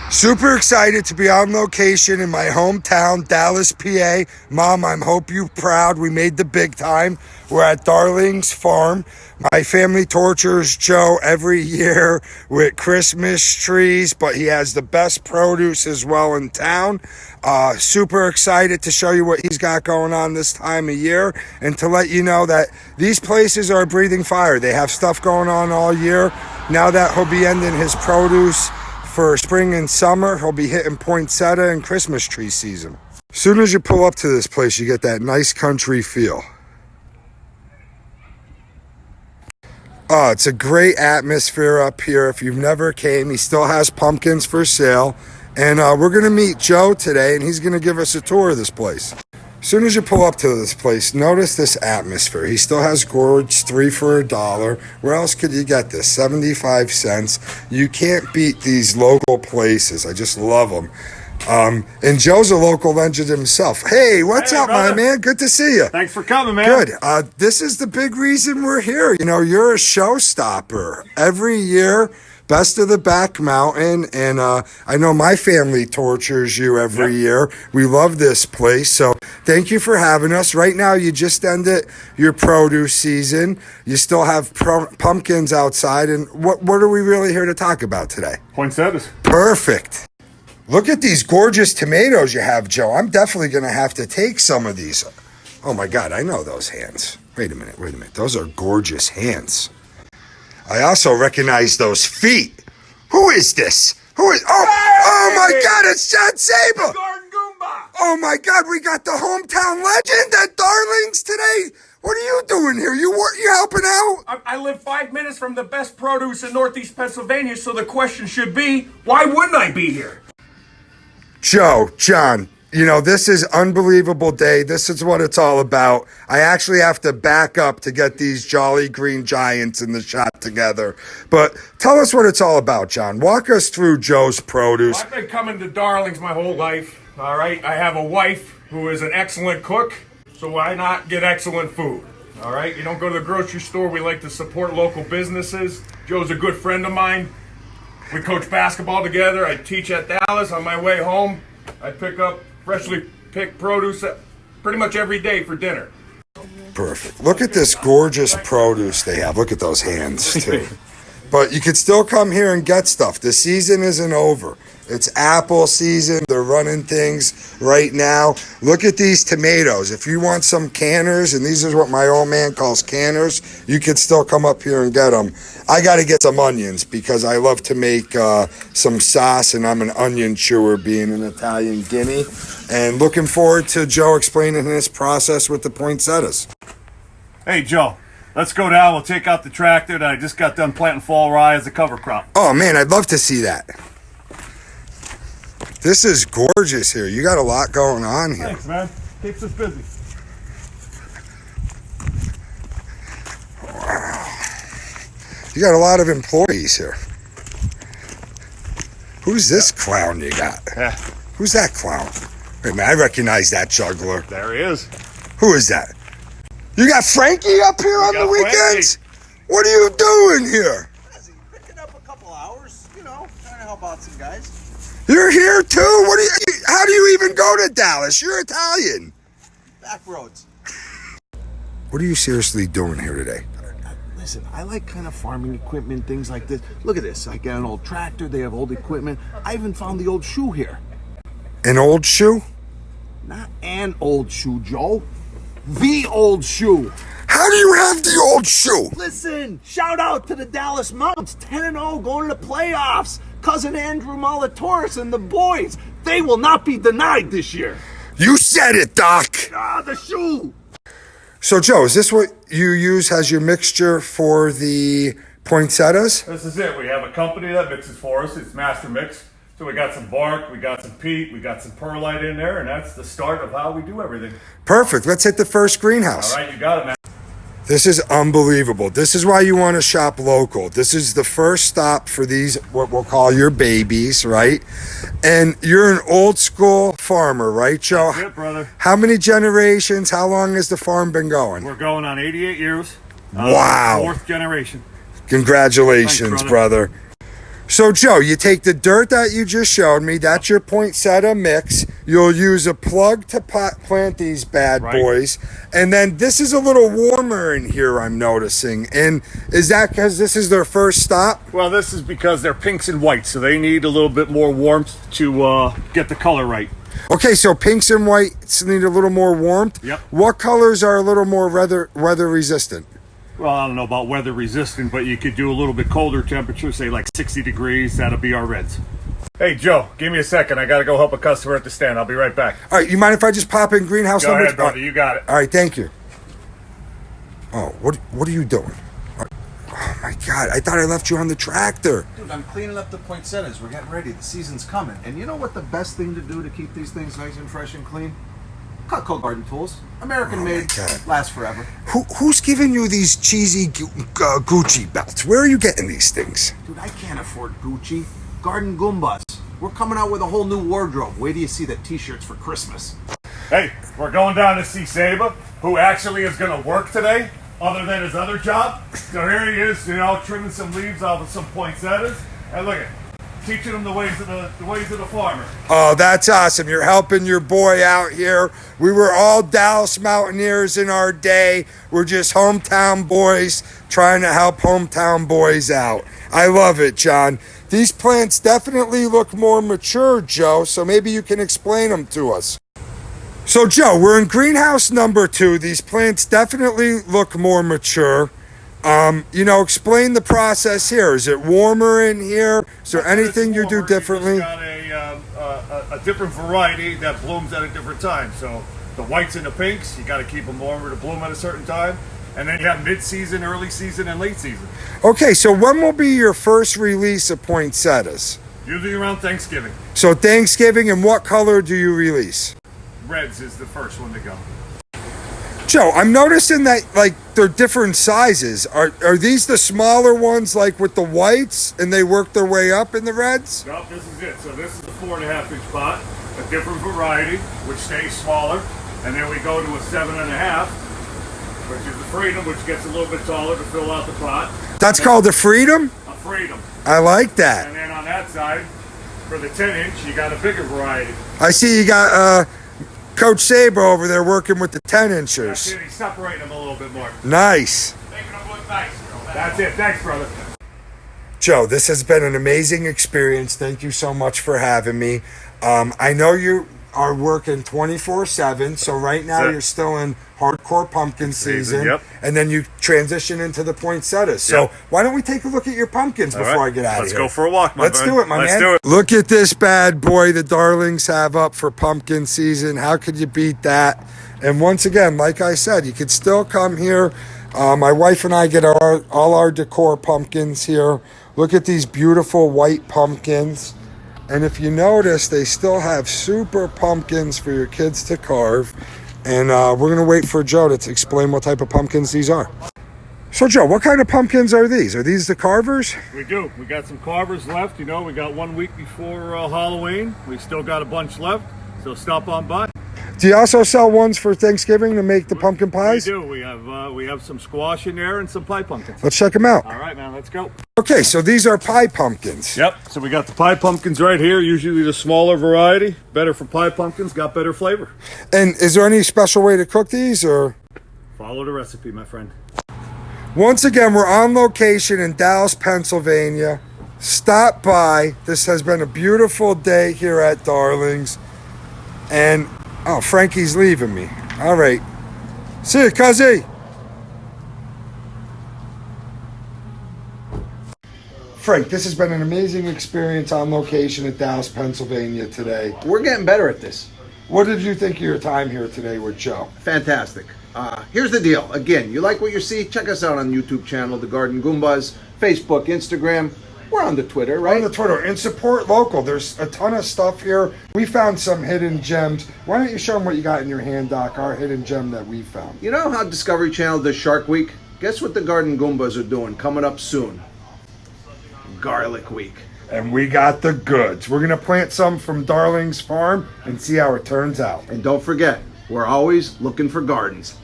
Super excited to be on location in my hometown, Dallas, PA. Mom, I hope you're proud. We made the big time. We're at Darling's Farm. My family tortures Joe every year with Christmas trees, but he has the best produce as well in town. Super excited to show you what he's got going on this time of year and to let you know that these places are breathing fire. They have stuff going on all year. Now that he'll be ending his produce for spring and summer, he'll be hitting poinsettia and Christmas tree season. As soon as you pull up to this place, you get that nice country feel. Oh, it's a great atmosphere up here. If you've never came, he still has pumpkins for sale. And we're going to meet Joe today, and he's going to give us a tour of this place. As soon as you pull up to this place, notice this atmosphere. He still has gourds, 3 for $1. Where else could you get this? 75 cents. You can't beat these local places. I just love them. And Joe's a local legend himself. Hey, what's up, brother? My man? Good to see you. Thanks for coming, man. Good. This is the big reason we're here. You know, you're a showstopper. Every year, Best of the Back Mountain, and I know my family tortures you every year. We love this place, so thank you for having us. Right now, you just ended your produce season. You still have pumpkins outside, and what are we really here to talk about today? Poinsettias. Perfect. Look at these gorgeous tomatoes you have, Joe. I'm definitely going to have to take some of these. Oh, my God, I know those hands. Wait a minute. Those are gorgeous hands. I also recognize those feet. Who is this? Oh my God, it's John Sable. Garden Goomba. Oh my God, we got the hometown legend at Darling's today. What are you doing here? You helping out? I live 5 minutes from the best produce in Northeast Pennsylvania, so the question should be, why wouldn't I be here? John, you know, this is unbelievable day. This is what it's all about. I actually have to back up to get these jolly green giants in the shot together. But tell us what it's all about, John. Walk us through Joe's produce. I've been coming to Darling's my whole life, all right? I have a wife who is an excellent cook, so why not get excellent food, all right? You don't go to the grocery store. We like to support local businesses. Joe's a good friend of mine. We coach basketball together. I teach at Dallas. On my way home, I pick up freshly picked produce pretty much every day for dinner. Perfect. Look at this gorgeous produce they have. Look at those hands, too. But you could still come here and get stuff. The season isn't over. It's apple season. They're running things right now. Look at these tomatoes. If you want some canners, and these are what my old man calls canners, you could still come up here and get them. I got to get some onions because I love to make some sauce, and I'm an onion chewer being an Italian guinea. And looking forward to Joe explaining his process with the poinsettias. Hey, Joe, let's go down. We'll take out the tractor that I just got done planting fall rye as a cover crop. Oh, man, I'd love to see that. This is gorgeous here. You got a lot going on here. Thanks, man. Keeps us busy. Wow. You got a lot of employees here. Who's this clown you got? Yeah. Who's that clown? Wait a minute, I recognize that juggler. There he is. Who is that? You got Frankie up here on the weekends? Frankie. What are you doing here? Picking up a couple hours, you know, trying to help out some guys. You're here too? How do you even go to Dallas? You're Italian. Back roads. What are you seriously doing here today? Listen, I like kind of farming equipment, things like this. Look at this. I got an old tractor. They have old equipment. I even found the old shoe here. An old shoe? Not an old shoe, Joe. The old shoe. How do you have the old shoe? Listen, shout out to the Dallas Mounts. 10-0 going to the playoffs. Cousin Andrew Molatoris and the boys. They will not be denied this year. You said it, Doc. The shoe. So, Joe, is this what you use as your mixture for the poinsettias? This is it. We have a company that mixes for us. It's Master Mix. So we got some bark, we got some peat, we got some perlite in there, and that's the start of how we do everything. Perfect. Let's hit the first greenhouse. All right, you got it, man. This is unbelievable. This is why you want to shop local. This is the first stop for these, what we'll call your babies, right? And you're an old school farmer, right, Joe? That's it, brother. How many generations? How long has the farm been going? We're going on 88 years. Wow. 4th generation. Congratulations, Thanks, brother. So, Joe, you take the dirt that you just showed me. That's your poinsettia mix. You'll use a plug to plant these bad boys. And then this is a little warmer in here, I'm noticing. And is that because this is their first stop? Well, this is because they're pinks and whites, so they need a little bit more warmth to get the color right. Okay, so pinks and whites need a little more warmth. Yep. What colors are a little more weather resistant? Well, I don't know about weather resistant, but you could do a little bit colder temperature, say like 60 degrees. That'll be our reds. Hey, Joe, give me a second. I got to go help a customer at the stand. I'll be right back. All right, you mind if I just pop in greenhouse Go number? ahead, brother. You got it. All right, thank you. Oh, what are you doing? Oh my God, I thought I left you on the tractor. Dude, I'm cleaning up the poinsettias. We're getting ready. The season's coming. And you know what the best thing to do to keep these things nice and fresh and clean? Cutco garden tools. American made. God. Last forever. Who's giving you these cheesy Gucci belts? Where are you getting these things? Dude, I can't afford Gucci. Garden Goombas. We're coming out with a whole new wardrobe. Wait till you see the t-shirts for Christmas. Hey, we're going down to see Saba, who actually is going to work today, other than his other job. So here he is, trimming some leaves off of some poinsettias. And look at, teaching him the ways of the farmer. Oh, that's awesome. You're helping your boy out here. We were all Dallas Mountaineers in our day. We're just hometown boys trying to help hometown boys out. I love it, John. These plants definitely look more mature, Joe, so maybe you can explain them to us. So, Joe, we're in greenhouse number 2. These plants definitely look more mature. Explain the process here. Is it warmer in here? Is there anything you do differently? You just got a different variety that blooms at a different time. So the whites and the pinks, you got to keep them warmer to bloom at a certain time. And then you have mid-season, early season, and late season. Okay, so when will be your first release of poinsettias? Usually around Thanksgiving. So Thanksgiving, and what color do you release? Reds is the first one to go. Joe, I'm noticing that they're different sizes. Are these the smaller ones with the whites and they work their way up in the reds? No, this is it. So this is a 4.5 inch pot, a different variety, which stays smaller. And then we go to a 7.5, which is the Freedom, which gets a little bit taller to fill out the pot. That's called a Freedom? A Freedom. I like that. And then on that side, for the 10 inch, you got a bigger variety. I see you got Coach Saber over there working with the 10 inchers. That's it. He's separating them a little bit more. Nice. Making them look nice. That's it. Thanks, brother. Joe, this has been an amazing experience. Thank you so much for having me. I know you are working 24/7, so right now you're still in hardcore pumpkin season. Yep. And then you transition into the poinsettias. So why don't we take a look at your pumpkins before I get out of Let's here? go for a walk, my Let's friend. do it, my man. Let's do it. Look at this bad boy the Darlings have up for pumpkin season. How could you beat that? And once again, like I said, you could still come here. My wife and I get all our decor pumpkins here. Look at these beautiful white pumpkins. And if you notice, they still have super pumpkins for your kids to carve. And we're going to wait for Joe to explain what type of pumpkins these are. So, Joe, what kind of pumpkins are these? Are these the carvers? We do. We got some carvers left. We got 1 week before Halloween. We still got a bunch left. So stop on by. Do you also sell ones for Thanksgiving to make the pumpkin pies? We do. We have some squash in there and some pie pumpkins. Let's check them out. All right, man. Let's go. Okay, so these are pie pumpkins. Yep. So we got the pie pumpkins right here. Usually the smaller variety. Better for pie pumpkins. Got better flavor. And is there any special way to cook these, or? Follow the recipe, my friend. Once again, we're on location in Dallas, Pennsylvania. Stop by. This has been a beautiful day here at Darlings. And, oh, Frankie's leaving me. All right. See you, cuzzy. Frank, this has been an amazing experience on location at Dallas, Pennsylvania today. We're getting better at this. What did you think of your time here today with Joe? Fantastic. Here's the deal. Again, you like what you see? Check us out on YouTube channel, The Garden Goombas, Facebook, Instagram. We're on the Twitter, right? On the Twitter. And support local. There's a ton of stuff here. We found some hidden gems. Why don't you show them what you got in your hand, Doc, our hidden gem that we found. You know how Discovery Channel does Shark Week? Guess what the Garden Goombas are doing coming up soon? Garlic Week. And we got the goods. We're going to plant some from Darling's farm and see how it turns out. And don't forget, we're always looking for gardens.